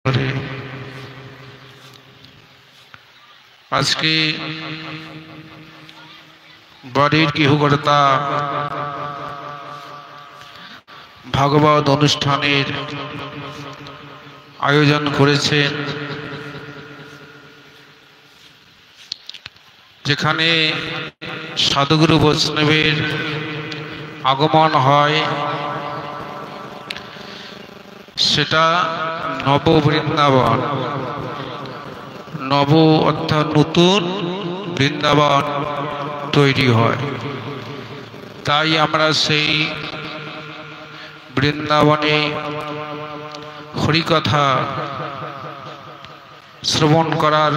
করে আজকে বাড়ির গৃহকর্তা ভাগবত অনুষ্ঠানের আয়োজন করেছেন, যেখানে সাধুগুরু বৈষ্ণবের আগমন হয়। সেটা নব বৃন্দাবন, নব অর্থাৎ নতুন বৃন্দাবন তৈরি হয়। তাই আমরা সেই বৃন্দাবনে হরিকথা শ্রবণ করার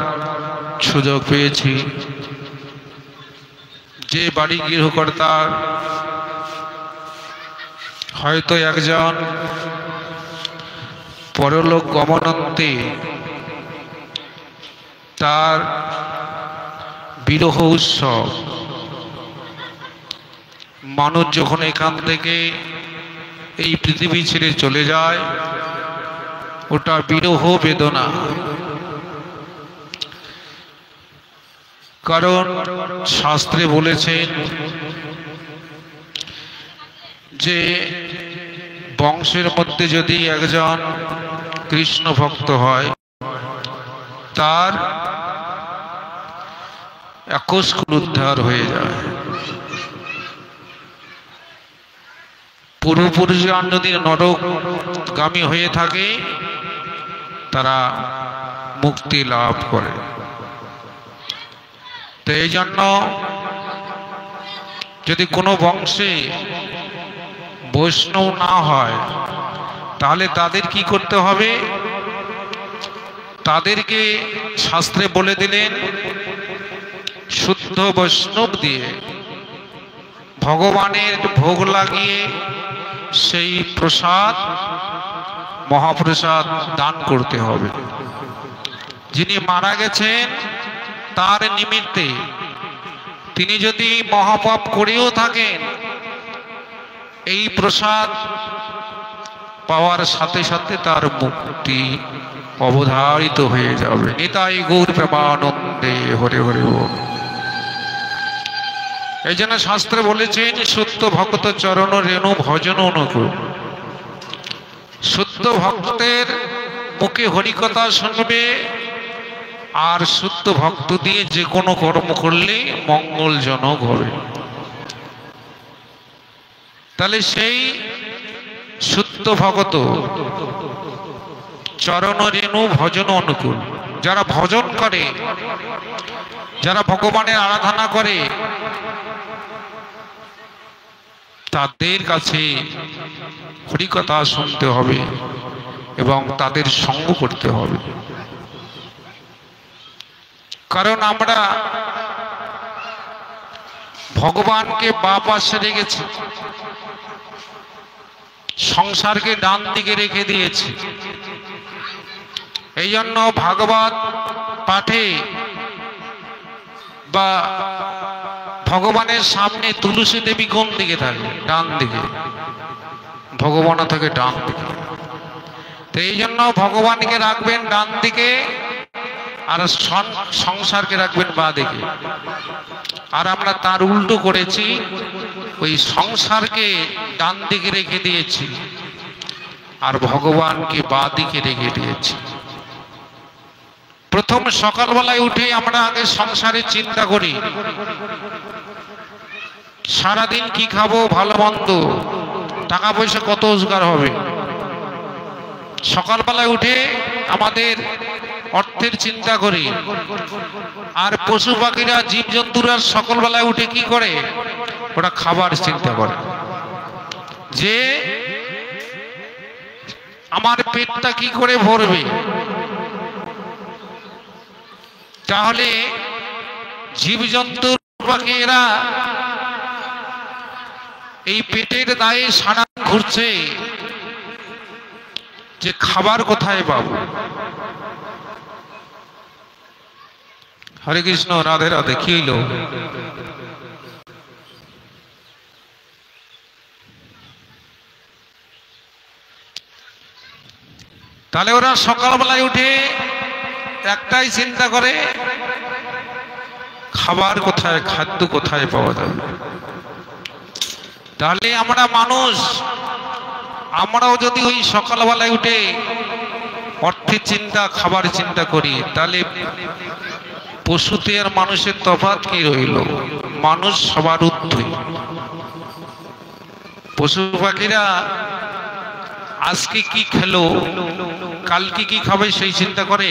সুযোগ পেয়েছি। যে বাড়ি গৃহকর্তা হয়তো একজন পরলোক গমনান্তে তার বিরহ উৎসব, মানুষ যখন এখান থেকে এই পৃথিবী ছেড়ে চলে যায়, ওটা বিরহ বেদনা। কারণ শাস্ত্রে বলেছেন যে বংশের মধ্যে যদি একজন কৃষ্ণ ভক্ত হয়, তার 21 কুল উদ্ধার হয়ে যায়। পূর্বপুরুষগণ যদি নরকগামী হয়ে থাকে, তারা মুক্তি লাভ করে। তো এই জন্য যদি কোনো বংশে বৈষ্ণব না হয়, তাহলে তাদের কি করতে হবে? তাদেরকে শাস্ত্রে বলে দিলেন, শুদ্ধ বৈষ্ণব দিয়ে ভগবানের ভোগ লাগিয়ে সেই প্রসাদ, মহাপ্রসাদ দান করতে হবে। যিনি মারা গেছেন তার নিমিত্তে তিনি যদি মহাপাপ করেও থাকেন, এই প্রসাদ পাওয়ার সাথে সাথে তার মুক্তি অবধারিত হয়ে যাবে। নিতাই গৌর প্রেমানন্দে হরে হরে বল। এই জন্য শাস্ত্রে বলেছেন, সত্য ভক্ত চরণ রেণু ভজন অনুকূল। শুদ্ধ ভক্তের মুখে হরিকথা শুনবে, আর শুদ্ধ ভক্ত দিয়ে যে কোনো কর্ম করলে মঙ্গলজনক হবে। তাহলে সেই শুদ্ধ ভক্ত চরণ রেণু ভজন অনুকূল, যারা ভজন করে, যারা ভগবানের আরাধনা করে, তাদের কাছে হরিকথা শুনতে হবে এবং তাদের সঙ্গ করতে হবে। কারণ আমরা ভগবানকে বাঁ পাশে রেখেছি, সংসারকে ডান দিকে রেখে দিয়েছি। এই জন্য ভাগবত পাঠে বা ভগবানের সামনে তুলসী দেবী কোন দিকে থাকে? ডান দিকে। ভগবান থাকে ডান দিকে। তো এই জন্য ভগবানকে রাখবেন ডান দিকে, আর সংসারকে রাখবেন বাঁ দিকে। আর আমরা তার উল্টো করেছি, ওই সংসারকে ডান দিকে রেখে দিয়েছি আর ভগবানকে বাঁ দিকে রেখে দিয়েছি। প্রথম সকালবেলায় উঠে আমরা আগে সংসারের চিন্তা করি, সারাদিন কি খাবো, ভালো মন্দ, টাকা পয়সা কত রোজগার হবে। সকালবেলায় উঠে আমাদের অর্থের চিন্তা করি। আর পশু পাখিরা, জীবজন্তুরা সকালবেলায় উঠে কি করে? ওরা খাবার চিন্তা করে, যে আমার পেটটা কি করে ভরবে। তাহলে জীবজন্তু পাখিরা এই পেটের দায়ে সারা ঘুরছে, যে খাবার কোথায় পাবো। হরে কৃষ্ণ, রাধে রাধে। কি হইল? তাহলে ওরা সকালবেলায় উঠে একটাই চিন্তা করে, খাবার কোথায়, খাদ্য কোথায় পাওয়া যাবে। তাহলে আমরা মানুষ, আমরাও যদি ওই সকালবেলায় উঠে অর্থের চিন্তা, খাবার চিন্তা করি, তাহলে পশুতে আর মানুষের তফাৎ কি রইল? মানুষ সবার ঊর্ধ্বে। পশু পাখিরা আজকে কি খেলো, কালকে কি খাবে সেই চিন্তা করে,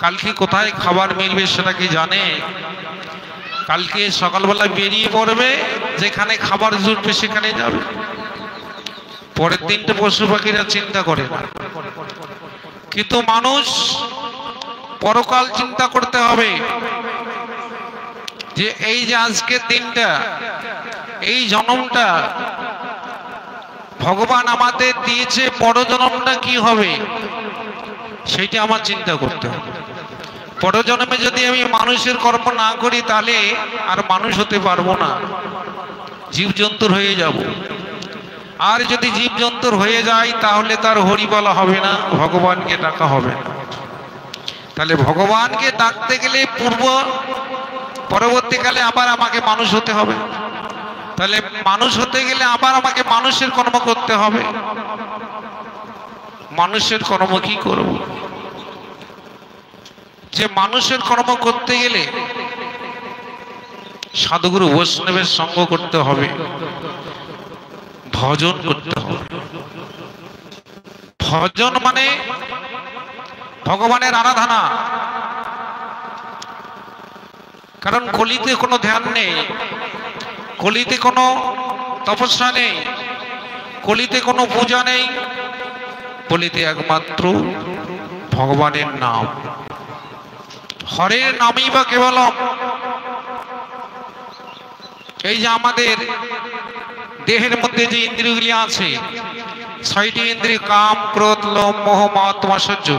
কালকে কোথায় খাবার মিলবে সেটা কি জানে। কালকে সকালবেলা বেরিয়ে পড়বে, যেখানে খাবার জুটবে সেখানে যাবে। পরের দিনটা পশু পাখিরা চিন্তা করে না, কিন্তু মানুষ পরকাল চিন্তা করতে হবে যে এই যে আজকের দিনটা, এই জন্মটা ভগবান আমাদের দিয়েছে, পরজন্মটা কি হবে সেইটা আমার চিন্তা করতে হবে। পরজন্মে যদি আমি মানুষের কর্ম না করি, তাহলে আর মানুষ হতে পারবো না, জীবজন্তুর হয়ে যাব। আর যদি জীবজন্তুর হয়ে যায়, তাহলে তার হরি বলা হবে না, ভগবানকে ডাকা হবে না। তাহলে ভগবানকে ডাকতে গেলে পরবর্তীকালে আবার আমাকে মানুষ হতে হবে। তাহলে মানুষ হতে গেলে আবার আমাকে মানুষের কর্ম করতে হবে। মানুষের কর্ম কি করব? যে মানুষের কর্ম করতে গেলে সাধুগুরু বৈষ্ণবের সঙ্গ করতে হবে, ভজন করতে হবে। ভজন মানে ভগবানের আরাধনা। কারণ কলিতে কোনো ধ্যান নেই, কলিতে কোনো তপস্যা নেই, কলিতে কোনো পূজা নেই, কলিতে একমাত্র ভগবানের নাম। হরের নামই বা কেবলম। এই যে আমাদের দেহের মধ্যে যে ইন্দ্রিয়গুলি আছে, 6টি ইন্দ্রিয়, কাম, ক্রোধ, লোভ, মোহ, মদ, মাৎসর্য,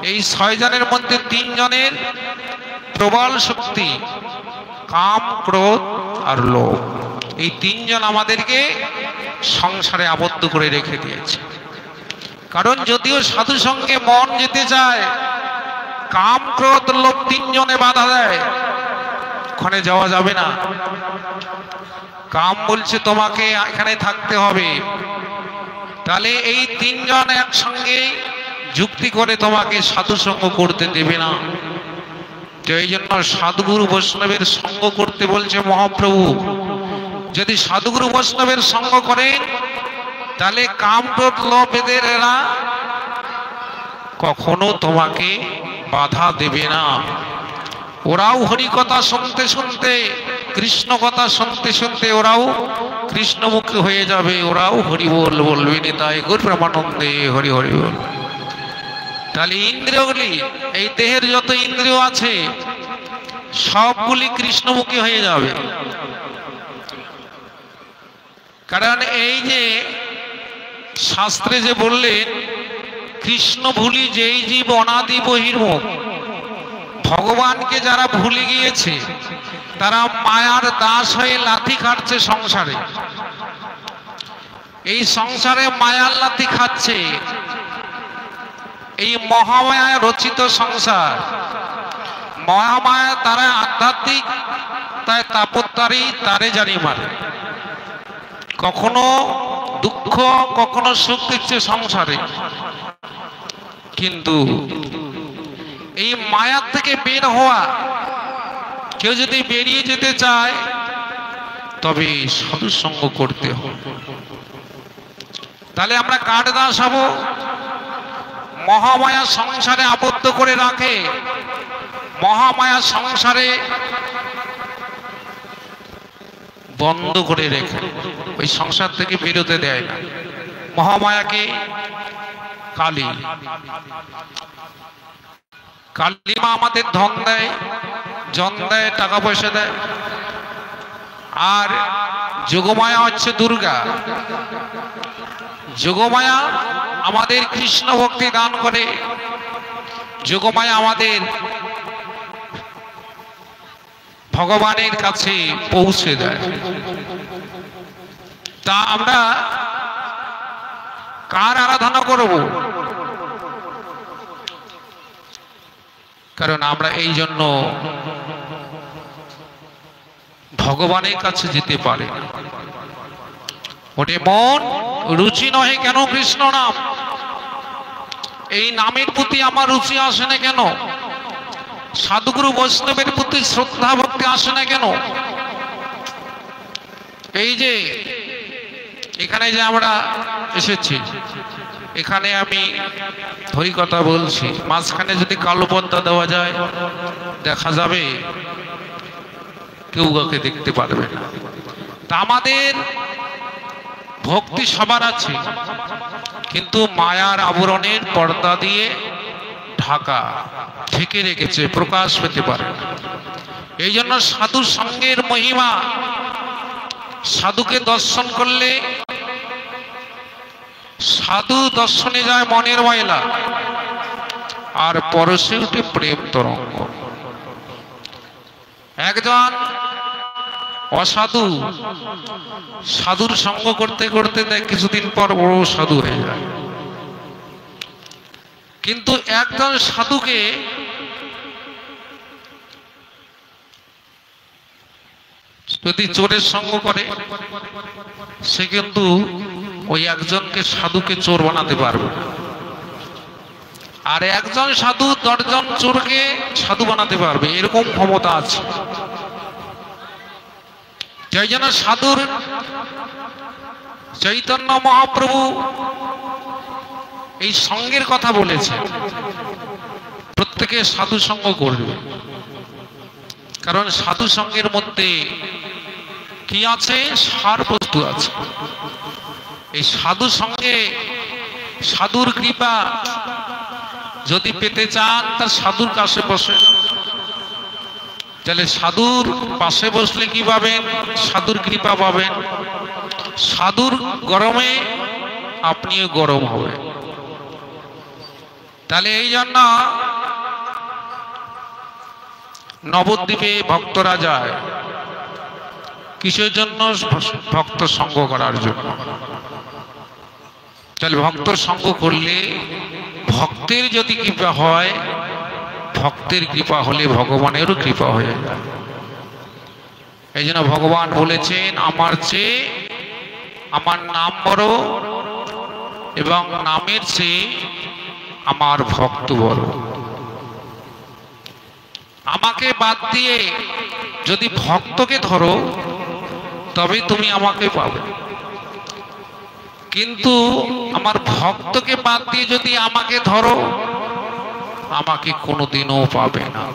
এই 6 জনের মধ্যে 3 জনের প্রবল শক্তি, কাম, ক্রোধ আর লোভ। এই 3 জন আমাদেরকে সংসারে আবদ্ধ করে রেখে দিয়েছে। কারণ যদিও সাধু সঙ্গে মন যেতে চায়, কাম, ক্রোধ, লোভ 3 জনে বাধা দেয়, ওখানে যাওয়া যাবে না। কাম বলছে তোমাকে এখানে থাকতে হবে, তাহলে এই 3 জন একসঙ্গে যুক্তি করে তোমাকে সাধু সঙ্গ করতে দেবে না। তো এই জন্য সাধুগুরু বৈষ্ণবের সঙ্গ করতে বলছে মহাপ্রভু। যদি সাধুগুরু বৈষ্ণবের সঙ্গ করেন, তাহলে কাম, ক্রোধ, লোভ এদের এরা কখনো তোমাকে বাধা দেবে না। ওরাও হরি কথা শুনতে শুনতে, কৃষ্ণ কথা শুনতে শুনতে ওরাও কৃষ্ণমুখী হয়ে যাবে, ওরাও হরি বল বলবে। নিতাই গৌর প্রেমানন্দে হরি হরি বল। তাহলে ইন্দ্রিয়গুলি, এই দেহের যত ইন্দ্রিয় আছে সবগুলি কৃষ্ণমুখী হয়ে যাবে। কারণ এই যে শাস্ত্রে যে বললেন, কৃষ্ণ ভুলি যেই জীব অনাদি বহির্মুখ। ভগবানকে যারা ভুলে গিয়েছে, তারা মায়ার দাস হয়ে লাথি খাচ্ছে সংসারে। এই সংসারে মায়ার লাথি খাচ্ছে, এই মহামায়া রচিত সংসার। মহামায়া তারা আধ্যাত্মিক, তাই তাপত্তারি তারে জানি মারে। কখনো দুঃখ, কখনো সুখ দিচ্ছে সংসারে। কিন্তু এই মায়ার থেকে বের হওয়া, কেউ যদি বেরিয়ে যেতে চায়, তবে সাধু সঙ্গ করতে হবে। তাহলে আমরা কার দাস হব? মহামায়া সংসারে আবদ্ধ করে রাখে, মহামায়া সংসারে বন্ধ করে রেখে ওই সংসার থেকে বেরোতে দেয় না। মহামায়াকে কালী, কালী মা আমাদের ধন দেয়, জন দেয়, টাকা পয়সা দেয়। আর যোগমায়া হচ্ছে দুর্গা। যোগমায়া আমাদের কৃষ্ণ ভক্তি দান করে, যোগমায়া আমাদের ভগবানের কাছে পৌঁছে দেয়। তা আমরা কার আরাধনা করব? কারণ আমরা এই জন্য ভগবানের কাছে যেতে পারি না। ওটে মন রুচি নহে কেন কৃষ্ণ নাম, এই নামের প্রতি আমার রুচি আসে না কেন? সাধুগুরু বৈষ্ণবের প্রতি শ্রদ্ধা ভক্তি আসে না কেন? এই যে এখানে যে আমরা এসেছি, এখানে আমি হরি কথা বলছি, মাঝখানে যদি কালো পর্দা দেওয়া যায় দেখা যাবে, কেউ কাউকে দেখতে পারবে না। তা আমাদের ভক্তি সবার আছে, কিন্তু মায়ার আবরণের পর্দা দিয়ে ঢাকা ঢেকে রেখেছে, প্রকাশ পেতে পারে না। এই জন্য সাধু সঙ্গের মহিমা, সাধুকে দর্শন করলে সাধু দর্শনে যায় মনের ময়লা, আর পরশে উঠে প্রেম তরঙ্গ। একজন অসাধু সাধুর সঙ্গ করতে করতে কিছুদিন পর বড় সাধু হয়ে যায়, কিন্তু একজন সাধুকে যদি চোরের সঙ্গ করে, সে কিন্তু ওই একজনকে সাধুকে চোর বানাতে পারবে না। আর একজন সাধু 10 জন চোরকে সাধু বানাতে পারবে, এরকম ক্ষমতা আছে। যাই জন্য সাধুর চৈতন্য মহাপ্রভু এই সঙ্গের কথা বলেছে, প্রত্যেকে সাধু সঙ্গ করবে। কারণ সাধু সঙ্গের মধ্যে কি আছে? সার বস্তু আছে। এই সাধু সঙ্গে সাধুর কৃপা যদি পেতে চান, তার সাধুর কাছে বসে। তাহলে সাধুর পাশে বসলে কি পাবেন? সাধুর কৃপা পাবেন। সাধুর গরমে আপনিও গরম হবে। তাহলে এই জন্য নবদ্বীপে ভক্তরা যায় কিসের জন্য? ভক্ত সঙ্গ করার জন্য। তাহলে ভক্ত সঙ্গ করলে ভক্তের যদি কৃপা হয়, ভক্তের কৃপা হলে ভগবানেরও কৃপা হয়ে যায়। এই জন্য ভগবান বলেছেন, আমার চেয়ে আমার নাম বড়, এবং নামের চেয়ে আমার ভক্ত বড়। আমাকে বাদ দিয়ে যদি ভক্তকে ধরো, তবে তুমি আমাকে পাবে। কিন্তু আমার ভক্তকে বাদ দিয়ে যদি আমাকে ধরো, আমাকে কোনোদিনও পাবে না।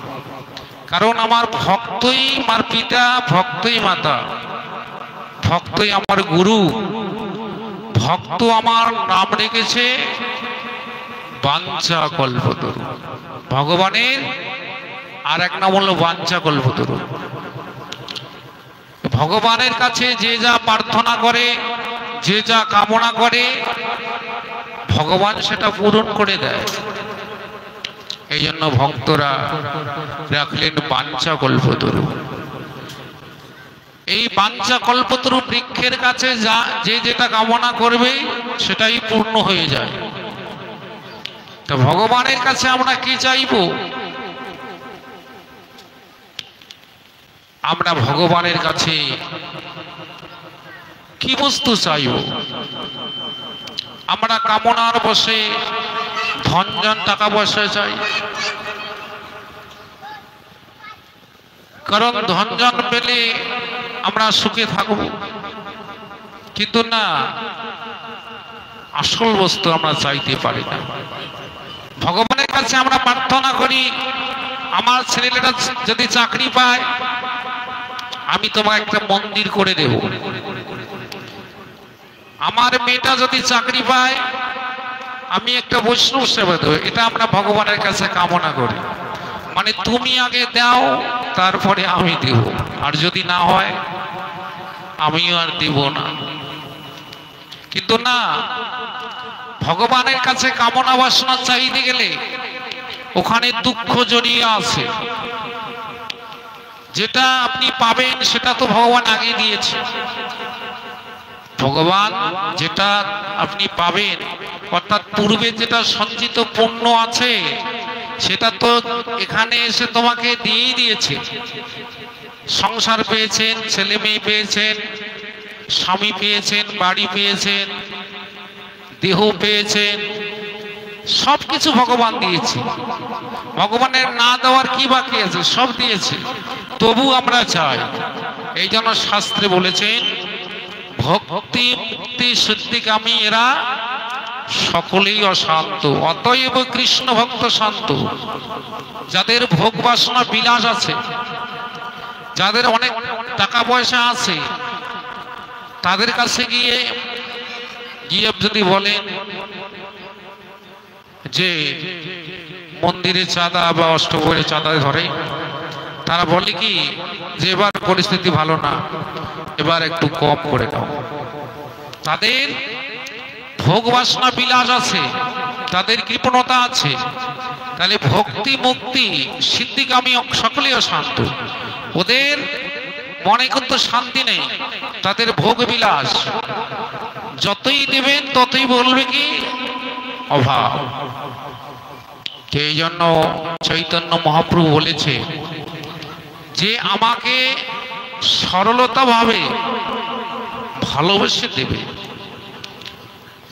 কারণ আমার ভক্তই আমার পিতা, ভক্তই মাতা, ভক্তই আমার গুরু। ভক্ত আমার নাম রেখেছে বাঞ্ছা কল্পতরু। ভগবানের আর এক নাম হলো বাঞ্ছা কল্পতরু। ভগবানের কাছে যে যা প্রার্থনা করে, যে যা কামনা করে, ভগবান সেটা পূরণ করে দেয়। এই জন্য ভক্তরা রাখলেন বাঞ্ছা কল্পতরু। এই বাঞ্ছা কল্পতরু বৃক্ষের কাছে যে যেটা কামনা করবে সেটাই পূর্ণ হয়ে যায়। তো ভগবানের কাছে আমরা কি চাইব? আমরা ভগবানের কাছে কি বস্তু চাইব? আমরা কামনার বসে ধনজন টাকা পয়সা চাই, কারণ ধনজন পেলে আমরা সুখে থাকব। কিন্তু না, আসল বস্তু আমরা চাইতে পারি না। ভগবানের কাছে আমরা প্রার্থনা করি, আমার ছেলেটা যদি চাকরি পায়, আমি তোমাকে একটা মন্দির করে দেব। আমার মেয়েটা যদি চাকরি পায়, আমি একটা বৈষ্ণব সেবা দেব। এটা আমরা ভগবানের কাছে কামনা করি। মানে তুমি আগে দাও, তারপরে আমি দেব। আর যদি না হয়, আমিও আর দেব না। কিন্তু না, ভগবানের কাছে কামনা বাসনা চাইতে গেলে ওখানে দুঃখ জড়িয়ে আছে। যেটা আপনি পাবেন সেটা তো ভগবান আগে দিয়েছে। ভগবান যেটা আপনি পাবেন, অর্থাৎ পূর্বে যেটা সঞ্চিত পুণ্য আছে, সেটা তো এখানে এসে তোমাকে দিয়েই দিয়েছে। সংসার পেয়েছেন, ছেলে মেয়ে পেয়েছেন, স্বামী পেয়েছেন, বাড়ি পেয়েছেন, দেহ পেয়েছেন, সবকিছু ভগবান দিয়েছে। ভগবানের না দেওয়ার কি বাকি আছে? সব দিয়েছে, তবু আমরা চাই। এই জন্য শাস্ত্রে বলেছেন ভক্তি মুক্তি সিদ্ধিকামী এরা সকলেই অশান্ত, অতএব কৃষ্ণ ভক্ত শান্ত। যাদের ভোগ বাসনা বিলাস আছে, যাদের অনেক টাকা পয়সা আছে, তাদের কাছে গিয়ে যদি বলেন যে মন্দিরে চাঁদা বা অষ্টপ্রহরী চাঁদা ধরে, তারা বলে কি যে এবার পরিস্থিতি ভালো না, এবার একটু কম করে দাও। তাদের ভোগ বাসনা বিলাস আছে, তাদের কৃপণতা আছে। তাহলে ভক্তি মুক্তি সিদ্ধিকামী সকলেই শান্ত। ওদের মনে কিন্তু শান্তি নেই, তাদের ভোগ বিলাস। যতই দেবেন ততই বলবে কি অভাব। সেই জন্য চৈতন্য মহাপ্রভু বলেছে যে আমাকে সরলতা ভাবে ভালোবেসে দেবে,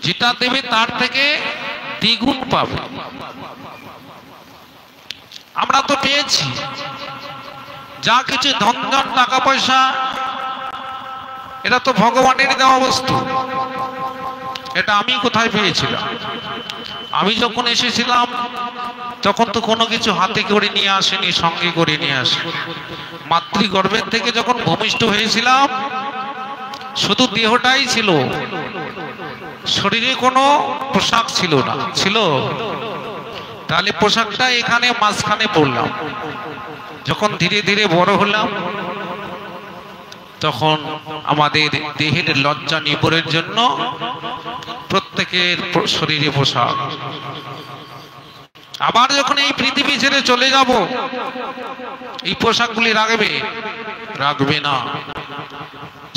যেটা দেবে তার থেকে দ্বিগুণ পাবে। আমরা তো পেয়েছি যা কিছু ধন জন টাকা পয়সা, এটা তো ভগবানের দেওয়া বস্তু। এটা আমি কোথায় পেয়েছিলাম? আমি যখন এসেছিলাম তখন তো কোনো কিছু হাতে করে নিয়ে আসেনি, সঙ্গে করে নিয়ে আসে। মাতৃগর্ভের থেকে যখন ভূমিষ্ঠ হয়েছিলাম শুধু দেহটাই ছিল, শরীরে কোনো পোশাক ছিল না। ছিল? তাহলে পোশাকটা এখানে মাঝখানে পড়লাম। যখন ধীরে ধীরে বড় হলাম তখন আমাদের দেহের লজ্জা নিবারণের জন্য প্রত্যেকের শরীরে পোশাক। আবার যখন এই পৃথিবী ছেড়ে চলে যাব, এই পোশাকগুলি রাখবে? রাখবে না।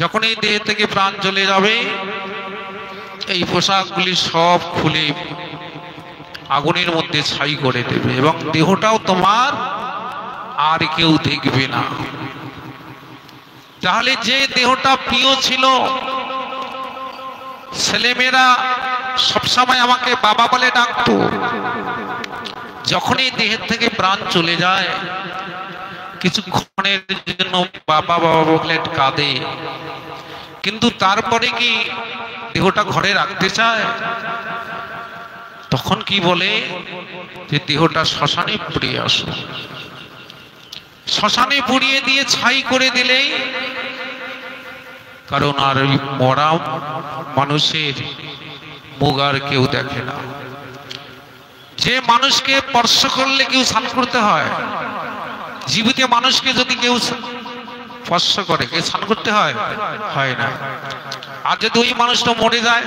যখন এই দেহ থেকে প্রাণ চলে যাবে, এই পোশাকগুলি সব খুলে আগুনের মধ্যে ছাই করে দেবে, এবং দেহটাও তোমার আর কেউ দেখবে না। তাহলে যে দেহটা প্রিয় ছিল, ছেলেমেয়েরা সবসময় আমাকে বাবা বলে ডাকতো, যখন এই দেহের থেকে প্রাণ চলে যায় কিছুক্ষণের জন্য বাবা বাবা বলে কাঁদে, কিন্তু তারপরে কি দেহটা ঘরে রাখতে চায়? তখন কি বলে যে দেহটা শ্মশানে পুড়িয়ে আসো। শ্মশানে পুড়িয়ে দিয়ে ছাই করে দিলেই, কারণ আর ওই মরা মানুষের মুখ আর কেউ দেখে না। যে মানুষকে স্পর্শ করলে কেউ স্নান করতে হয়, জীবিত মানুষকে যদি কেউ স্পর্শ করে কেউ স্নান করতে হয়? হয় না। আর যদি ওই মানুষটা মরে যায়,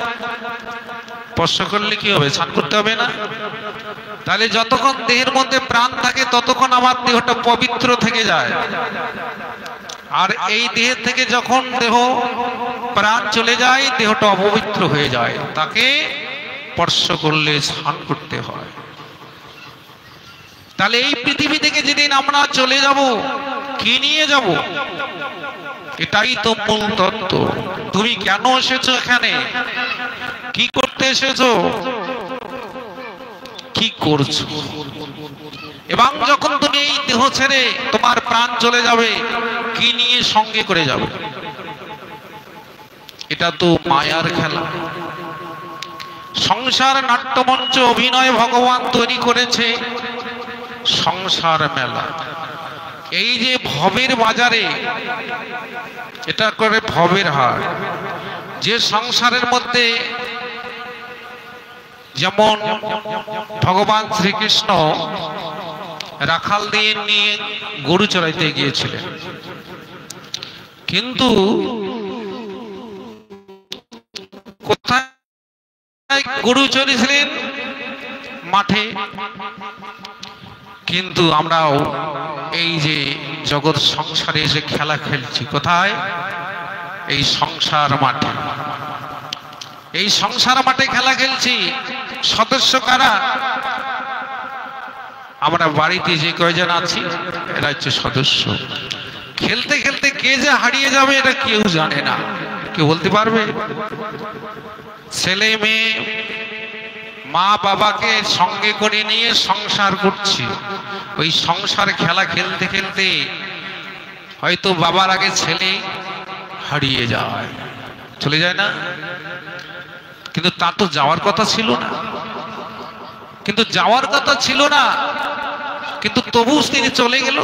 স্পর্শ করলে কি হবে? স্নান করতে হবে না? তাহলে যতক্ষণ দেহের মধ্যে প্রাণ থাকে ততক্ষণ আমার দেহটা পবিত্র থেকে যায়। আর এই দেহ থেকে যখন দেহ প্রাণ চলে যায়, দেহটা অপবিত্র হয়ে যায়, তাকে স্পর্শ করলে স্নান করতে হয়। তাহলে এই পৃথিবী থেকে যেদিন আমরা চলে যাব, কি নিয়ে যাব? এটাই তো মূল তত্ত্ব। তুমি কেন এসেছো এখানে? কি করতে এসেছো? কি করছো? এবং যখন তুমি এই দেহ ছেড়ে তোমার প্রাণ চলে যাবে, কি নিয়ে সঙ্গে করে যাবে? এটা তো মায়ার খেলা। সংসার নাট্যমঞ্চ অভিনয় ভগবান তৈরি করেছে সংসার মেলা। এই যে ভবের বাজারে, এটা করে ভবের হাট। যে সংসারের মধ্যে যেমন ভগবান শ্রীকৃষ্ণ রাখাল দিয়ে নিয়ে গরু চড়াইতে গিয়েছিলেন, কিন্তু কোথায় গরু চড়িয়েছিলেন? মাঠে। কিন্তু আমরাও এই যে জগৎ সংসারে এসে খেলা খেলছি কোথায়? এই সংসার মাঠে। এই সংসার মাঠে খেলা খেলছি। সদস্য কারা? আমরা বাড়িতে যে কয়জন আছি এরা হচ্ছে সদস্য। খেলতে খেলতে কে যে হারিয়ে যাবে এটা কেউ জানে না, কেউ বলতে পারবে? ছেলে মেয়ে মা বাবাকে সঙ্গে করে নিয়ে সংসার করছি, ওই সংসার খেলা খেলতে খেলতে হয়তো বাবার আগে ছেলে হারিয়ে যায়, চলে যায় না? কিন্তু তা তো যাওয়ার কথা ছিল না, কিন্তু যাওয়ার কথা ছিল না, কিন্তু তবু তিনি চলে গেল।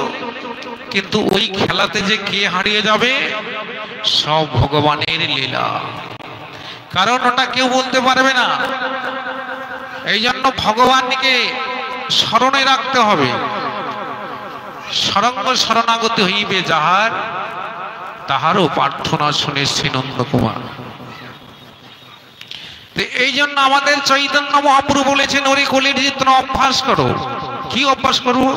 কিন্তু ওই খেলাতে যে কে হারিয়ে যাবে সব ভগবানের লীলা, কারণ ওটা কেউ বলতে পারবে না। এই জন্য ভগবানকে স্মরণে রাখতে হবে। শরণ্য শরণাগত হইবে যাহার, তাহারও প্রার্থনা শুনে শ্রীনন্দ কুমার। এই জন্য আমাদের চৈতন্য মহাপ্রভু বলেছেন, ওরে কলির জিতন অভ্যাস করো। কি অভ্যাস করবো?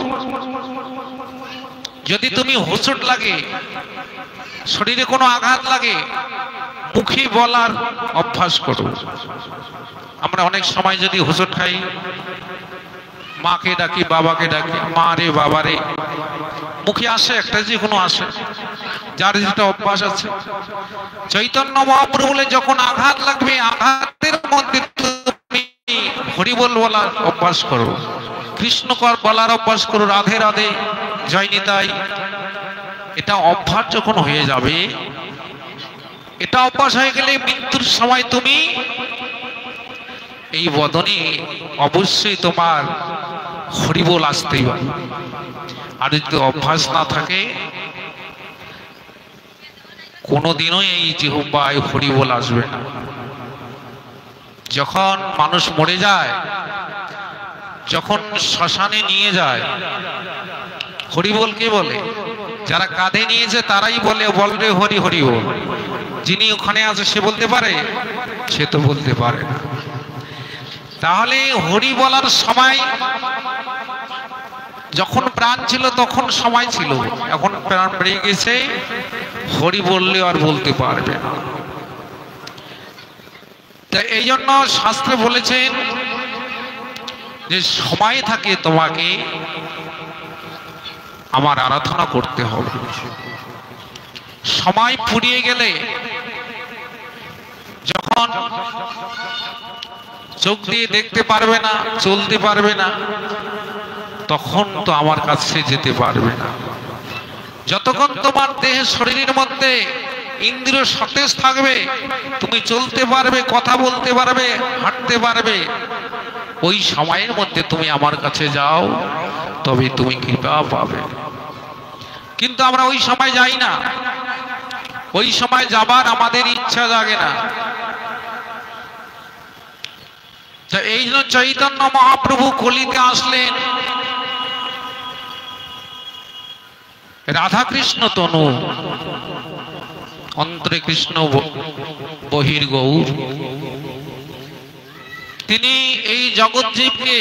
যদি তুমি হোঁচট লাগে, শরীরে কোনো আঘাত লাগে, মুখে বলার অভ্যাস করো। আমরা অনেক সময় যদি হোঁচট খাই, মাকে ডাকি, বাবাকে ডাকি, মা রে বাবা রে, মুখে আসে একটা, যে কোনো আসে, যার যেটা অভ্যাস আছে। চৈতন্য মহাপ্রভু বলে যখন আঘাত লাগবে, আঘাতের মধ্যে তুমি হরিবোল বলার অভ্যাস করো, কৃষ্ণকর বলার অভ্যাস করো, রাধে রাধে, জয় নিতাই। এটা অভ্যাস যখন হয়ে যাবে, এটা অভ্যাস হয়ে গেলে মৃত্যুর সময় তুমি এই বদনে অবশ্যই তোমার হরিবোল আসতেই পারে। আর যদি অভ্যাস না থাকে, কোনোদিনও এই জিহ্বায় হরিবোল আসবে না। যখন মানুষ মরে যায়, যখন শ্মশানে নিয়ে যায়, হরিবোল কে বলে? যারা কাঁধে নিয়েছে তারাই বলে, বলবে হরি হরি বল। যিনি ওখানে আছে সে বলতে পারে? সে তো বলতে পারে না। তাহলে হরি বলার সময়, যখন প্রাণ ছিল তখন সময় ছিল, এখন প্রাণ বেরিয়ে গেছে, হরি বললে আর বলতে পারবে না। তা এই জন্য শাস্ত্রে বলেছেন যে সময় থাকে তোমাকে আমার আরাধনা করতে হবে। সময় ফুরিয়ে গেলে, যখন চোখ দিয়ে দেখতে পারবে না, চলতে পারবে না, তখন তো আমার কাছে যেতে পারবে না। যতক্ষণ তোমার দেহে শরীরের মধ্যে ইন্দ্রিয় সতেজ থাকবে, তুমি চলতে পারবে, কথা বলতে পারবে, হাঁটতে পারবে, ওই সময়ের মধ্যে তুমি আমার কাছে যাও, তবে তুমি কৃপা পাবে। কিন্তু আমরা ওই সময় যাই না, ওই সময় যাবার আমাদের ইচ্ছা জাগে না। এই জন্য চৈতন্য মহাপ্রভু কলিতে আসলেন রাধা কৃষ্ণ তনু, অন্তরে কৃষ্ণ বহির্গৌর। তিনি এই জগৎজীবকে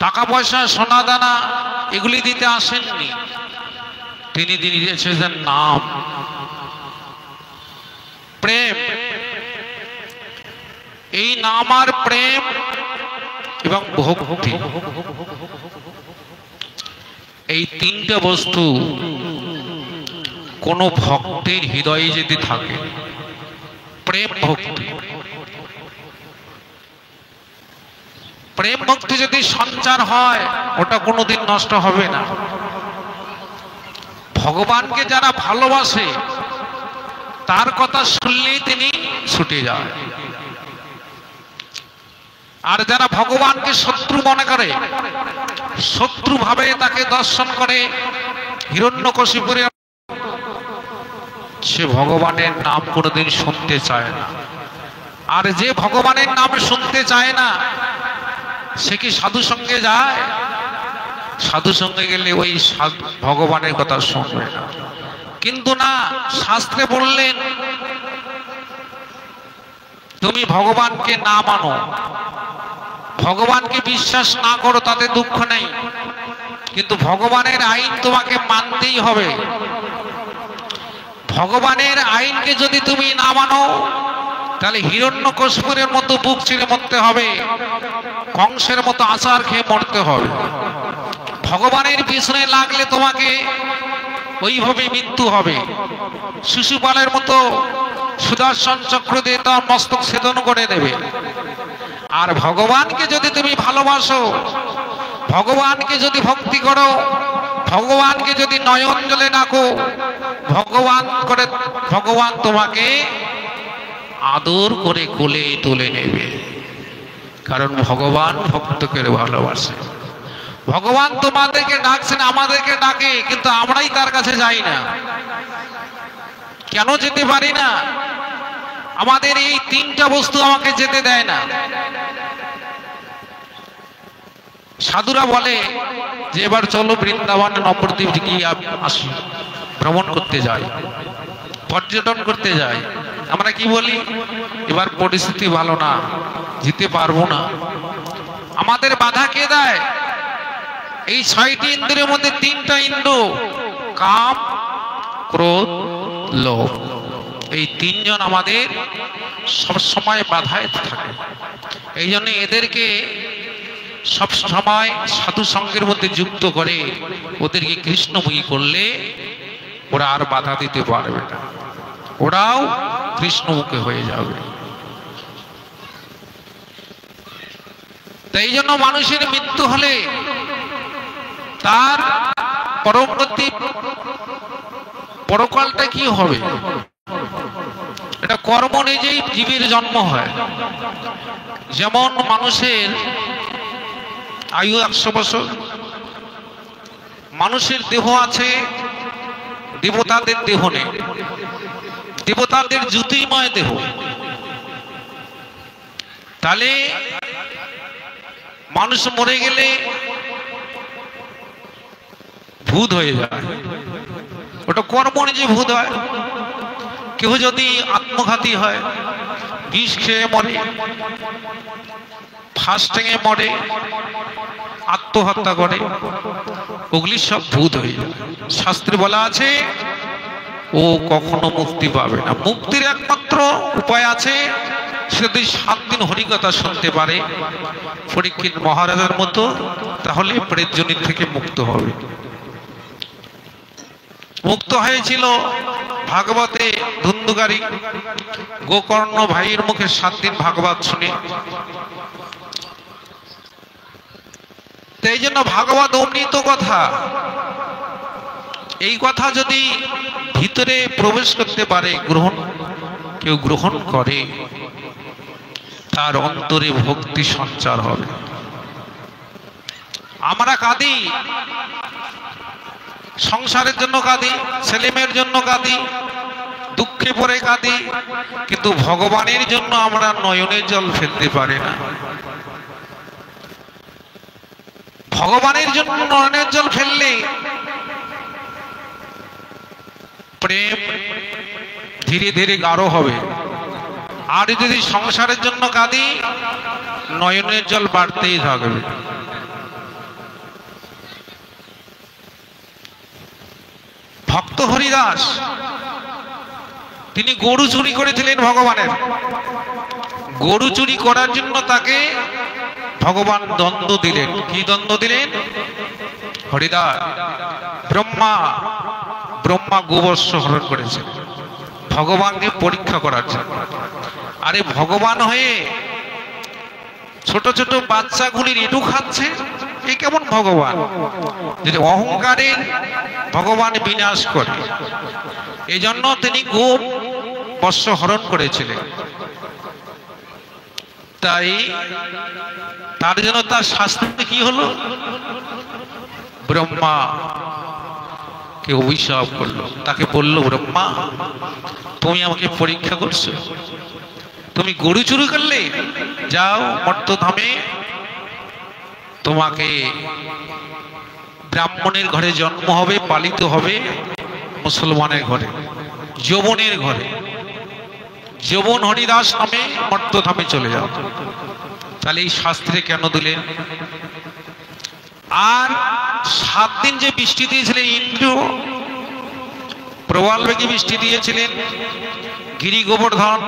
টাকা পয়সা, সোনা দানা এগুলি দিতে আসেননি। তিনি দিয়েছেন নাম, প্রেম। এই নাম আর প্রেম এবং ভক্তি, এই তিনটা বস্তু কোন ভক্তের হৃদয়ে যদি থাকে, প্রেম ভক্তি, প্রেম ভক্তি যদি সঞ্চার হয়, ওটা কোনোদিন নষ্ট হবে না। ভগবানকে যারা ভালোবাসে, তার কথা শুনলেই তিনি ছুটে যায়। আর যারা ভগবানকে শত্রু মনে করে, শত্রু ভাবে তাকে দর্শন করে, হিরণ্যকশিপুরে, সে ভগবানের নাম কোনোদিন শুনতে চায় না। আর যে ভগবানের নাম শুনতে চায় না, সে কি সাধু সঙ্গে যায়? সাধু সঙ্গে গেলে ওই ভগবানের কথা শুনবে না। কিন্তু না, শাস্ত্রে বললেন তুমি ভগবানকে না মানো, ভগবানকে বিশ্বাস না করো, তাতে দুঃখ নেই, কিন্তু ভগবানের আইন তোমাকে মানতেই হবে। ভগবানের আইনকে যদি তুমি না মানো, তাহলে হিরণ্যকশিপুরের মতো বুক চিরে মরতে হবে, কংসের মতো আচার খেয়ে মরতে হবে। ভগবানের পিছনে লাগলে তোমাকে ওইভাবে মৃত্যু হবে। শিশুপালের মতো সুদর্শন চক্র দিয়ে তার মস্তক ছেদন করে দেবে। আর ভগবানকে যদি তুমি ভালোবাসো, ভগবানকে যদি ভক্তি করো, ভগবানকে যদি নয়ন জলে ডাকো, ভগবান তোমাকে আদর করে কোলে তুলে নেবে। কারণ ভগবান ভক্তকে ভালোবাসে। ভগবান তোমাদেরকে ডাকছেন, আমাদেরকে ডাকে, কিন্তু আমরাই তার কাছে যাই না। কেন যেতে পারি না? আমাদের এই তিনটা বস্তু আমাকে যেতে দেয় না। সাধুরা বলে যে এবার চলো বৃন্দাবন নবদ্বীপ গিয়ে আসি, ভ্রমণ করতে যাই, পর্যটন করতে যাই। আমরা কি বলি? এবার পরিস্থিতি ভালো না, যেতে পারবো না। আমাদের বাধা কে দেয়? এই 6টি ইন্দ্রিয়ের মধ্যে 3টা ইন্দ্র, কাম, ক্রোধ, লোভ, এই 3জন আমাদের সবসময় বাধায় থাকে। এই জন্য এদেরকে সব সময় সাধু সঙ্গের মধ্যে যুক্ত করে ওদেরকে কৃষ্ণমুখী করলে ওরা আর বাধা দিতে পারবে না, ওরাও কৃষ্ণমুখী হয়ে যাবে। তাই জন্য মানুষের মৃত্যু হলে তার পরবর্তী পরকালটা কি হবে? এটা কর্ম নিজেই জীবের জন্ম হয়। যেমন মানুষের আয়ু 100 বছর, মানুষের দেহ আছে, দেবতাদের দেহ নেই। দেবতাদের জ্যোতির্ময় দেহ। তাহলে মানুষ মরে গেলে ভূত হয়ে যায়, ওটা কর্ম নিজে ভূত হয়। কেউ যদি আত্মঘাতী হয়, বিষ খেয়ে মরে, ফাঁস টেঙে মরে, আত্মহত্যা করে, ওগুলি সব ভূত হয়ে যায়। শাস্ত্রে বলা আছে ও কখনো মুক্তি পাবে না। মুক্তির একমাত্র উপায় আছে, সে যদি 7 দিন হরিকথা শুনতে পারে পরীক্ষিত মহারাজের মতো, তাহলে প্রেতজনিত থেকে মুক্ত হবে। মুক্ত হয়েছিল ভাগবতে ধুন্ধুকারী গোকর্ণ ভাইয়ের মুখে 7 দিন ভাগবত শুনে। এই জন্য ভাগবত অমৃত কথা। এই কথা যদি ভিতরে প্রবেশ করতে পারে, কেউ গ্রহণ করে, তার অন্তরে ভক্তি সঞ্চার হবে। আমরা কাঁদি, সংসারের জন্য কাঁদি, ছেলেমেয়ের জন্য কাঁদি, দুঃখে পড়ে কাঁদি, কিন্তু ভগবানের জন্য আমরা নয়নের জল ফেলতে পারি না। ভগবানের জন্য নয়নের জল ফেললে প্রেম ধীরে ধীরে গাঢ় হবে। আর যদি সংসারের জন্য কাঁদি, নয়নের জল বাড়তেই থাকবে। ভক্ত হরিদাস তিনি গরু চুরি করেছিলেন ভগবানের। গরু চুরি করার জন্য তাকে ভগবান দ্বন্দ্ব দিলেন। কি দ্বন্দ্ব দিলেন? হরিদাস, ব্রহ্মা গোবর্ষ হরণ করেছে ভগবানকে পরীক্ষা করার জন্য। আরে ভগবান হয়ে ছোট ছোট বাচ্চাগুলির এটু খাচ্ছে, এ কেমন ভগবান? যদি অহংকারে ভগবান বিনাশ করে, এই জন্য তিনি গোবর্ষ হরণ করেছিলেন। তাই তার জন্য তার শাস্তি কি হলো? ব্রহ্মা কে অভিশাপ করলো। তাকে বলল, ব্রহ্মা তুমি আমাকে পরীক্ষা করছো, তুমি গরু চুরি করলে, যাও মর্তধামে, তোমাকে ব্রাহ্মণের ঘরে জন্ম হবে, পালিত হবে মুসলমানের ঘরে, যৌবনের ঘরে। যৌবন হরিদাস নামে মর্তধামে চলে যাও। তাহলে এই শাস্ত্রে কেন দিলেন? আর 7 দিন যে বৃষ্টি দিয়েছিলেন ইন্দ্র, প্রবল বেগে বৃষ্টি দিয়েছিলেন, গিরি গোবর্ধন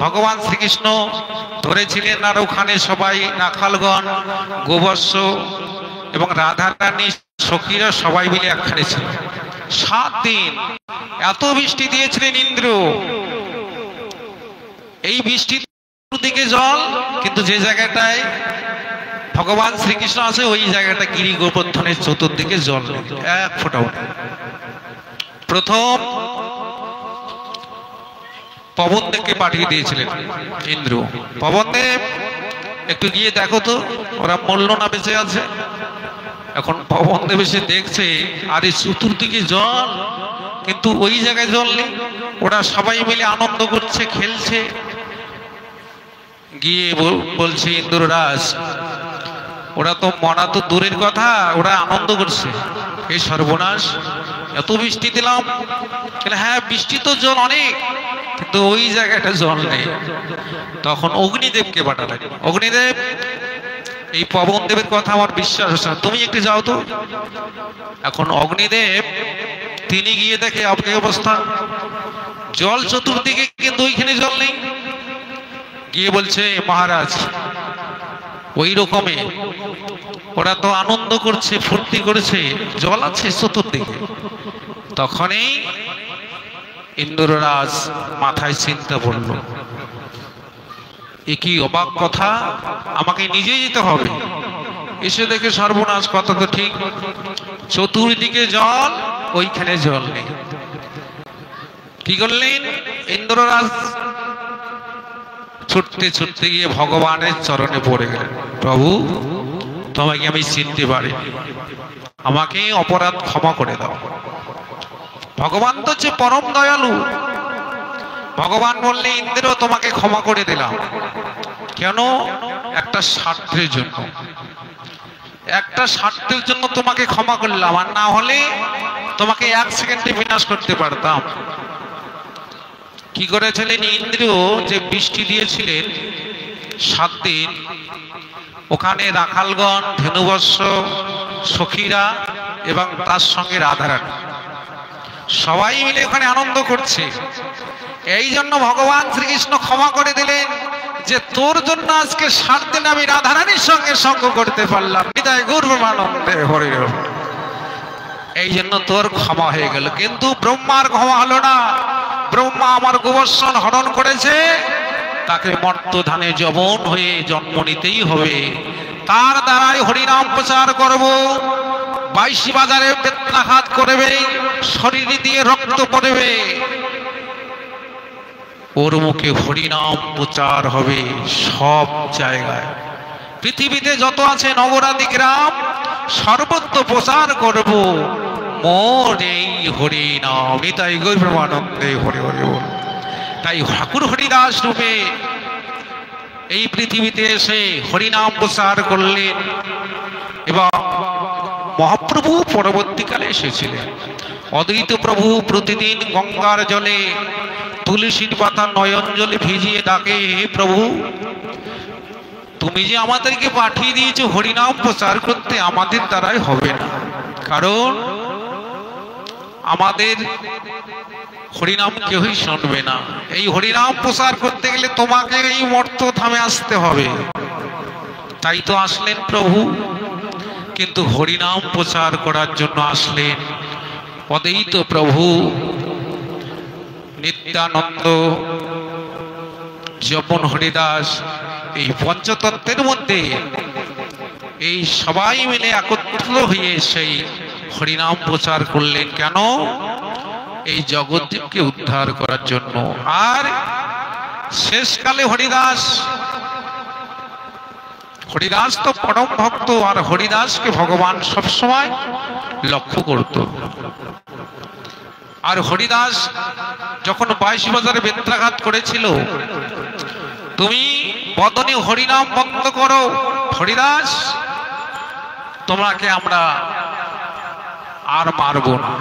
ভগবান শ্রীকৃষ্ণ ধরেছিলেন, আর ওখানে সবাই রাখালগণ, গোবর্ষ এবং রাধারানী সখীরা সবাই মিলে একখানে ছিল। 7 দিন এত বৃষ্টি দিয়েছিলেন ইন্দ্র, এই বৃষ্টির দিকে জল, কিন্তু যে জায়গাটায় ভগবান শ্রীকৃষ্ণ আছে ওই জায়গাটা গিরি গোবর্ধনের চতুর্দিকে জল নেই, এক ফোঁটাও নেই। প্রথম পবনদেবকে পাঠিয়ে দিয়েছিলেন ইন্দ্র, পবনদেব একটু গিয়ে দেখো তো ওরা মরল না বেঁচে আছে। এখন পবনদেব এসে দেখছে আরে চতুর্দিকে জল, কিন্তু ওই জায়গায় জল নেই। ওরা সবাই মিলে আনন্দ করছে, খেলছে। গিয়ে বলছে ইন্দ্ররাজ, ওরা তো মরা তো দূরের কথা, ওরা আনন্দ করছে। এই সর্বনাশ, এত বৃষ্টি দিলাম। হ্যাঁ বৃষ্টি তো জল অনেক, কিন্তু ওই জায়গাটা জল নেই। তখন অগ্নিদেবকে পাঠালেন। অগ্নিদেব, এই পবন দেবের কথা আমার বিশ্বাস হচ্ছে না, তুমি একটু যাও তো। এখন অগ্নিদেব তিনি গিয়ে দেখে আপনি অবস্থা, জল চতুর্দিকে, কিন্তু ওইখানে জল নেই। গিয়ে বলছে মহারাজ, ওই রকমে ওরা তো আনন্দ করছে, ফুর্তি করেছে, জল আছে চতুর্দিকে। তখনই ইন্দ্ররাজ মাথায় চিন্তা পড়ল, এ কি অবাক কথা, আমাকে নিজে যেতে হবে। এসে দেখে সর্বনাশ, কথা তো ঠিক, চতুর্দিকে জল, ওইখানে জল নেই। কি করলেন ইন্দ্ররাজ? ছুটতে ছুটতে গিয়ে ভগবানের চরণে পড়ে গেলেন। প্রভু, তোমাকে আমি চিনতে পারিনি, আমাকে অপরাধ ক্ষমা করে দাও। ভগবান তো হচ্ছে পরম দয়ালু। ভগবান বললে, ইন্দ্র তোমাকে ক্ষমা করে দিলাম। কেন? একটা স্বার্থের জন্য, একটা স্বার্থের জন্য তোমাকে ক্ষমা করলাম, আর না হলে তোমাকে 1 সেকেন্ডে বিনাশ করতে পারতাম। কি করেছিলেন ইন্দ্র? যে বৃষ্টি দিয়েছিলেন 7 দিন, ওখানে রাখালগণ, ধেনুবৎস, সখীরা এবং তার সঙ্গে রাধারানী সবাই মিলে ওখানে আনন্দ করছে। এই জন্য ভগবান শ্রীকৃষ্ণ ক্ষমা করে দিলেন, যে তোর জন্য আজকে 7 দিন আমি রাধারানীর সঙ্গে সঙ্গ করতে পারলাম। হৃদয় গৌরবানন্দে হরি হরি। এই জন্য তোর ক্ষমা হয়ে গেল। কিন্তু ব্রহ্মার ক্ষমা হলো না। ব্রহ্মা আমার গোবর্ষণ হরণ করেছে, তাকে মর্তধানে যবন হয়ে জন্ম নিতেই হবে। তার দ্বারাই হরিনাম প্রচার করব। 22 বাজারে বেত্রাঘাত করবে, শরীর দিয়ে রক্ত পড়বে, ওর মুখে হরিনাম প্রচার হবে সব জায়গায়। পৃথিবীতে যত আছে নগরাদি গ্রাম, সর্বত্র প্রচার করব মোর এই হরিনাম। নিতাই গৌরবানন্দে হরি হরি বল। তাই ঠাকুর হরিদাস রূপে এই পৃথিবীতে এসে হরিনাম প্রচার করলেন। এবং মহাপ্রভু পরবর্তীকালে এসেছিলেন। অদ্বৈত প্রভু প্রতিদিন গঙ্গার জলে তুলসীর পাতা নয়ন জলে ভিজিয়ে ডাকে, হে প্রভু, তুমি যে আমাদেরকে পাঠিয়ে দিয়েছো হরিনাম প্রচার করতে, আমাদের দ্বারাই হবে না। কারণ আমাদের হরিনাম কেউই শুনবে না। এই হরিনাম প্রচার করতে গেলে তোমাকে এই মর্তধামে আসতে হবে। তাই তো আসলেন প্রভু। কিন্তু হরিনাম প্রচার করার জন্য আসলেন অদ্বৈত প্রভু, নিত্যানন্দ, যমন হরিদাস। এই পঞ্চতত্ত্বের মধ্যে এই সবাই মিলে একত্র হয়ে সেই হরিনাম প্রচার করলেন। কেন? এই জগৎদীপকে উদ্ধার করার জন্য। আর শেষকালে হরিদাস তো পরম ভক্ত, আর হরিদাসকে ভগবান সবসময় লক্ষ্য করত। আর হরিদাস যখন 22 বাজারে বেত্রাঘাত করেছিল, তুমি বদনে হরিনাম বন্ধ করো, হরিদাস তোমাকে আমরা আর মারব না।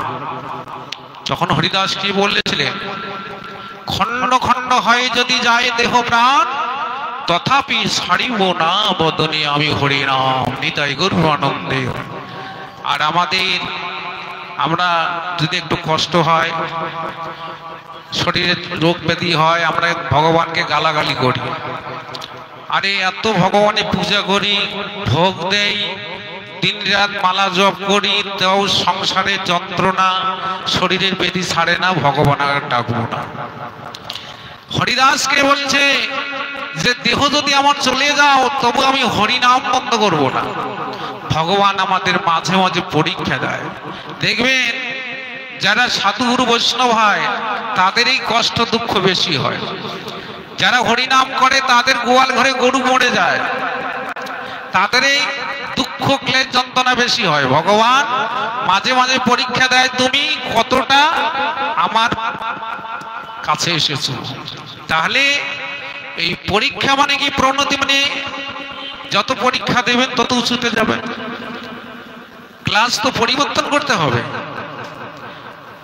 যখন হরিদাস কি বলেছিলেন, খণ্ড খণ্ড হয় যদি যায় দেহ প্রাণ, তথাপি ছাড়িব না বদনে আমি হরিনাম। নিতাই গৌরানন্দে। আর আমাদের আমরা যদি একটু কষ্ট হয়, শরীরে রোগ ব্যাধি হয়, আমরা ভগবানকে গালাগালি করি। আরে এত ভগবানের পূজা করি, ভোগ দেই, দিন রাত মালা জপ করি, তাও সংসারের যন্ত্রণা, শরীরের ব্যাধি ছাড়ে না, ভগবান আর ডাকবো না। হরিদাসকে বলছে যে দেহ যদি আমার চলে যাও তবু আমি হরিনাম বন্ধ করব না। ভগবান আমাদের মাঝে মাঝে পরীক্ষা দেয়। দেখবেন যারা সাধুগুরু বৈষ্ণব হয় তাদের এই কষ্ট দুঃখ বেশি হয়। যারা হরিনাম করে তাদের গোয়াল ঘরে গরু মরে যায়, তাদের এই দুঃখ ক্লেশ যন্ত্রণা বেশি হয়। ভগবান মাঝে মাঝে পরীক্ষা দেয়, তুমি কতটা আমার কাছে এসেছো। তাহলে এই পরীক্ষা মানে কি প্রণতি, মানে যত পরীক্ষা দেবেন তত উঁচুতে যাবেন। ক্লাস তো পরিবর্তন করতে হবে।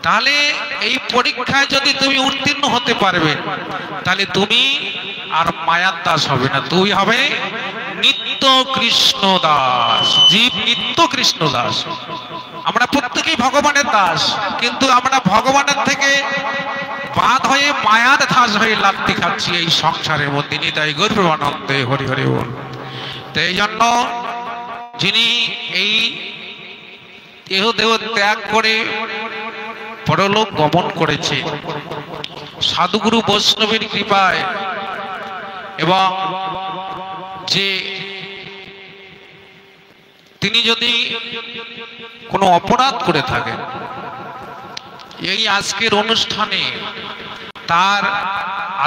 তাহলে এই পরীক্ষায় যদি তুমি উত্তীর্ণ হতে পারবে তাহলে তুমি আর মায়ার দাস হবে না, তুমি হবে নিত্য কৃষ্ণ দাস। জীব নিত্য কৃষ্ণ দাস। আমরা প্রত্যেকেই ভগবানের দাস, কিন্তু আমরা ভগবানের থেকে বাদ হয়ে মায়ার দাস হয়ে লাথি খাচ্ছি এই সংসারের মধ্যে। নিতাই গৌর প্রেমানন্দে হরি হরি বল। তো এই জন্য যিনি এই দেহ দেহ ত্যাগ করে পরলোক গমন করেছে সাধুগুরু বৈষ্ণবের কৃপায়, এবং যে তিনি যদি কোনো অপরাধ করে থাকেন এই আজকের অনুষ্ঠানে তার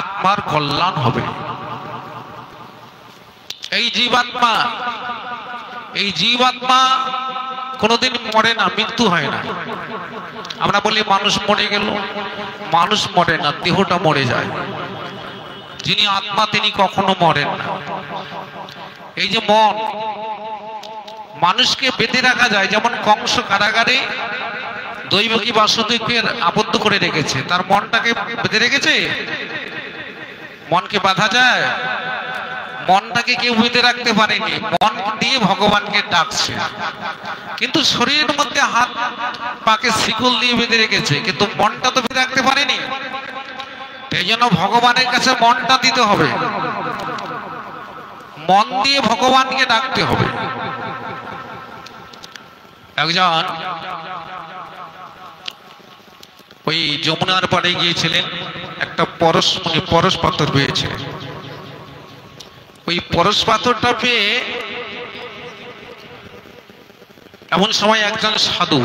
আত্মার কল্যাণ হবে। এই জীবাত্মা কোনোদিন মরে না, মৃত্যু হয় না। আমরা বলি মানুষ মরে গেল, মানুষ মরে না, দেহটা মরে যায়। যিনি আত্মা তিনি কখনো মরেন না। এই যে মন, মানুষকে বেঁধে রাখা যায়, যেমন কংস কারাগারে দৈবকী বাসুদেবকে আবদ্ধ করে রেখেছে, তার মনটাকে বেঁধে রেখেছে। মনকে বাঁধা যায়? মনটাকে কেউ বেঁধে রাখতে পারেনি, মন দিয়ে ভগবানকে ডাকছে। কিন্তু শরীরের মধ্যে হাত পাকে শিকল দিয়ে বেঁধে রেখেছে, কিন্তু মনটা তো বেঁধে রাখতে পারেনি। এই জন্য ভগবানের কাছে মনটা দিতে হবে, মন দিয়ে ভগবানকে ডাকতে হবে। একজন ওই যমুনার পাড়ে গিয়েছিলেন, একটা পরশ পাথর পেয়েছিলেন। ওই পরশ পাথরটা পেয়ে এমন সময় একজন সাধু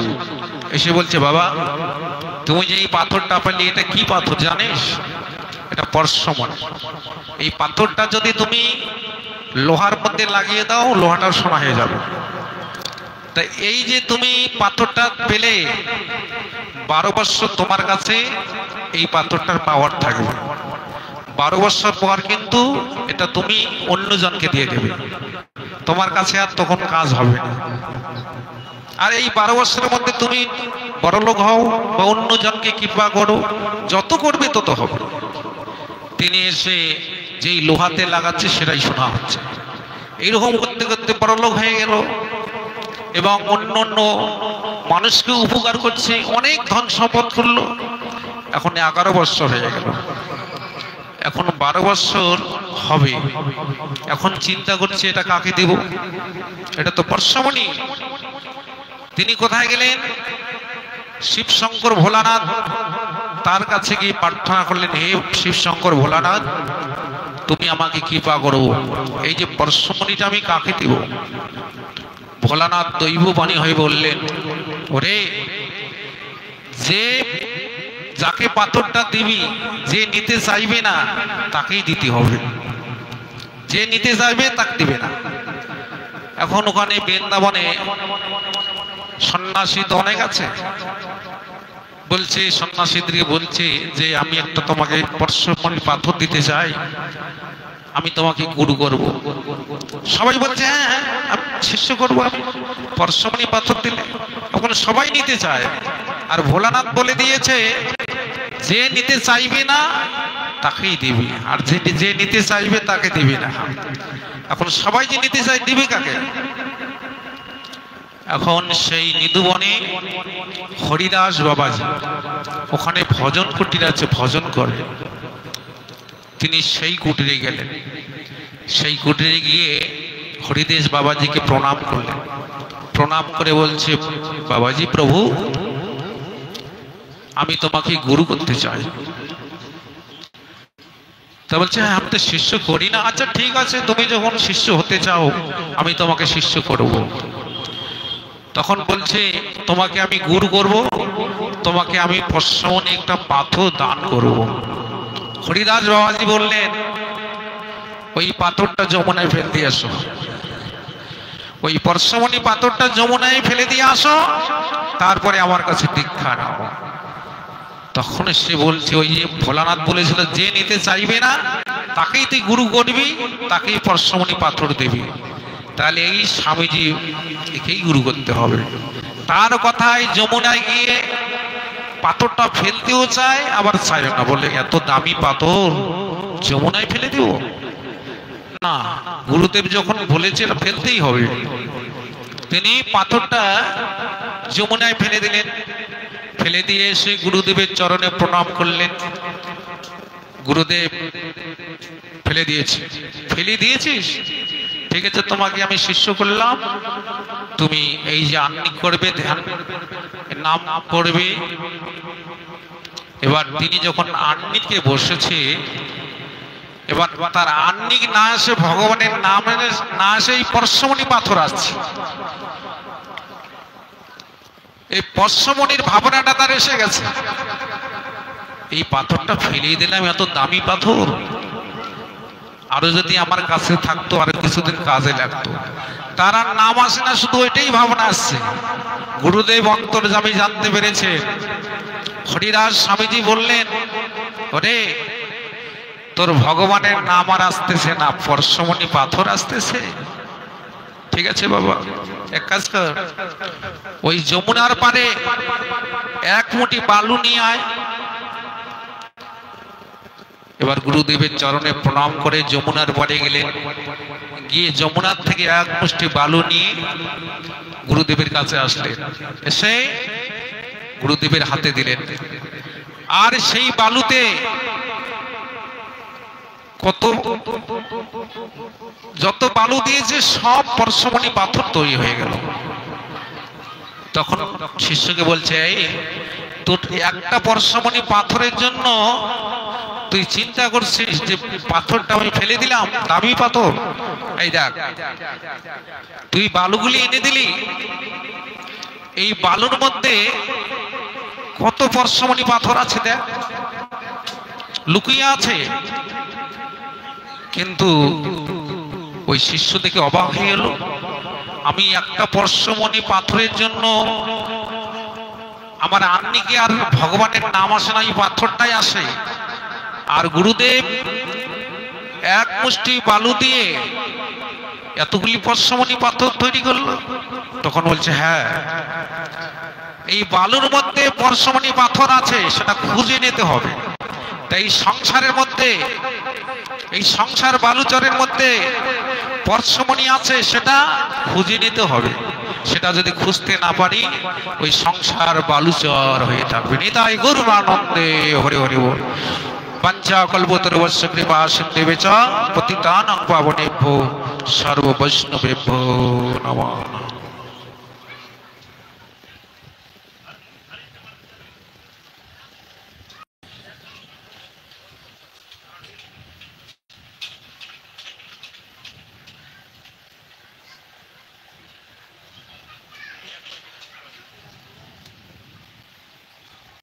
এসে বলছে, বাবা তুমি যে এই পাথরটা পেলে এটা কি পাথর জানিস? এটা পরশমণি। এই পাথরটা যদি তুমি লোহার মধ্যে লাগিয়ে দাও লোহাটা সোনা হয়ে যাবে। তা এই যে তুমি পাথরটা পেলে 12 বছর তোমার কাছে এই পাথরটার পাওয়ার থাকবে। 12 বছর পর কিন্তু এটা তুমি অন্যজনকে দিয়ে দেবে, তোমার কাছে আর তখন কাজ হবে না। আর এই 12 বছরের মধ্যে তুমি বড়লোক হও বা অন্যজনকে কৃপা করো, যত করবে তত হবে। তিনি এসে যেই লোহাতে লাগাচ্ছে সেটাই শোনা হচ্ছে। এইরকম করতে করতে বড়লোক হয়ে গেল এবং অন্য অন্য মানুষকে উপকার করছে, অনেক ধন সম্পদ করলো। এখন 11 বছর হয়ে গেল, এখন 12 বছর হবে। এখন চিন্তা করছে এটা কাকে দেব, এটা তো পরশমণি। তিনি কোথায় গেলেন? শিব শঙ্কর ভোলানাথ, তার কাছে গিয়ে প্রার্থনা করলেন, হে শিব শঙ্কর ভোলানাথ তুমি আমাকে কৃপা করো, এই যে পরশমণিটা আমি কাকে দেব? ভোলানাথ দৈববাণী হয়ে বললেন, ওরে যে যাকে পাথরটা দিবি, যে নিতে চাইবে না তাকেই দিতে হবে, যে নিতে চাইবে তাকে দিবে না। এখন ওখানে বৃন্দাবনে সন্ন্যাসী তো অনেক আছে, বলছে সন্ন্যাসীদেরকে বলছে যে আমি একটা তোমাকে পরশমণি পাথর দিতে চাই, আমি তোমাকে গুরু করব। সবাই বলছে হ্যাঁ হ্যাঁ আমি শিষ্য করবো, আমি পরশমণি পাথর দিলে। এখন সবাই নিতে চায়, আর ভোলানাথ বলে দিয়েছে যে নিতে চাইবে না তাকেই দিবি, আর যে নিতে চাইবে তাকে দিবি না। এখন সবাই যে নিতে চাই দিবে কাকে? এখন সেই নিধুবনে হরিদাস বাবাজি ওখানে ভজন কুটির আছে, ভজন করে। তিনি সেই কুটিরে গেলেন। সেই কুটিরে গিয়ে হরিদাস বাবাজিকে প্রণাম করলেন। প্রণাম করে বলছে, বাবাজি প্রভু, আমি তোমাকে গুরু করতে চাই। তা বলছে, হ্যাঁ আমি তো শিষ্য করি না। আচ্ছা ঠিক আছে, তুমি যখন শিষ্য হতে চাও আমি তোমাকে শিষ্য করব। তখন বলছে, তোমাকে আমি গুরু করব, তোমাকে আমি পরশমণি একটা পাথর দান করব। হরিদাস বাবাজি বললেন, ওই পাথরটা যমুনায় ফেলে দিয়ে আসো, ওই পরশমণি পাথরটা যমুনায় ফেলে দিয়ে আসো, তারপরে আমার কাছে দীক্ষা নাও। তখন সে বলছে, ওই যে ভোলানাথ বলেছিল, যে নিতে চাইবে না তাকেই তুই গুরু করবি, তাকেই পরশমণি পাথর দিবি। তাহলে এই স্বামীজি একেই গুরু করতে হবে। তার কথায় যমুনায় গিয়ে পাথরটা ফেলতেও চায়, আবার চায় না, বলে এত দামি পাথর যমুনায় ফেলে দিব না, গুরুদেব যখন বলেছে ফেলতেই হবে। তিনি পাথরটা যমুনায় ফেলে দিলেন। ফেলে দিয়ে এসে গুরুদেবের চরণে প্রণাম করলেন। গুরুদেব, ফেলে দিয়েছি। ফেলে দিয়েছিস? ঠিক আছে, তোমাকে আমি শিষ্য করলাম, তুমি এই যে আহ্নিক করবে, ধ্যান নাম করবে। এবার তিনি যখন আহ্নিকে বসেছে, এবার তার আহ্নিক না আসে, ভগবানের নাম না আসে, এই পরশমণি পাথর আসছে। এই পরশমণির ভাবনাটা তার এসে গেছে, এই পাথরটা ফেলিয়ে দিলাম, এত দামি পাথর, আরো যদি আমার কাছে থাকতো আরো কিছুদিন কাজে লাগতো। তার আর নাম আসে না, শুধু এটাই ভাবনা আসছে। গুরুদেব অন্তর্যামী জানতে পেরেছে। হরিদাস স্বামীজি বললেন, ওরে তোর ভগবানের নাম আর আসতেছে না, পরশমণি পাথর আসতেছে। ঠিক আছে বাবা, এক কাজ কর, ওই যমুনার পারে এক মুঠি বালু নিয়ে আয়। এবার গুরুদেবের চরণে প্রণাম করে যমুনার পারে গেলেন। গিয়ে যমুনার থেকে এক মুষ্টি বালু নিয়ে গুরুদেবের কাছে আসলেন। এসে গুরুদেবের হাতে দিলেন। আর সেই বালুতে কত যত বালু দিয়েছে সব পরশমণি পাথর তৈরি হয়ে গেল। তখন শিষ্যকে বলছে, এই তোর একটা পরশমণি পাথরের জন্য তুই চিন্তা করছিস যে পাথরটা আমি ফেলে দিলাম, দামি পাথর। এই দেখ, তুই বালুগুলি এনে দিলি, এই বালুর মধ্যে কত পরশমণি পাথর আছে দেখ, লুকিয়ে আছে। কিন্তু ওই শিষ্য দেখে অবাক হয়ে গেল, আমি একটা পরশমণি পাথরের জন্য আমার আহ্নিকে আর ভগবানের নাম আসে না, এই পাথরটাই আসে। আর গুরুদেব এক মুষ্টি বালু দিয়ে এতগুলি পরশমণি পাথর তৈরি করলো। তখন বলছে, হ্যাঁ, এই বালুর মধ্যে পরশমণি পাথর আছে, সেটা খুঁজে নিতে হবে। তাই সংসারের মধ্যে, এই সংসার বালুচরের মধ্যে পরশমণি আছে, সেটা খুঁজে নিতে হবে। সেটা যদি খুঁজতে না পারি, ওই সংসার বালুচর হয়ে থাকবে। নিতাই গৌরানন্দে হরি হরি বল। পঞ্চা কল্পতরুবস্য কৃপা সিন্ধুবেচ পতিতানাং পাবনেভ্যো সর্ব বৈষ্ণবেভ্যো নমঃ।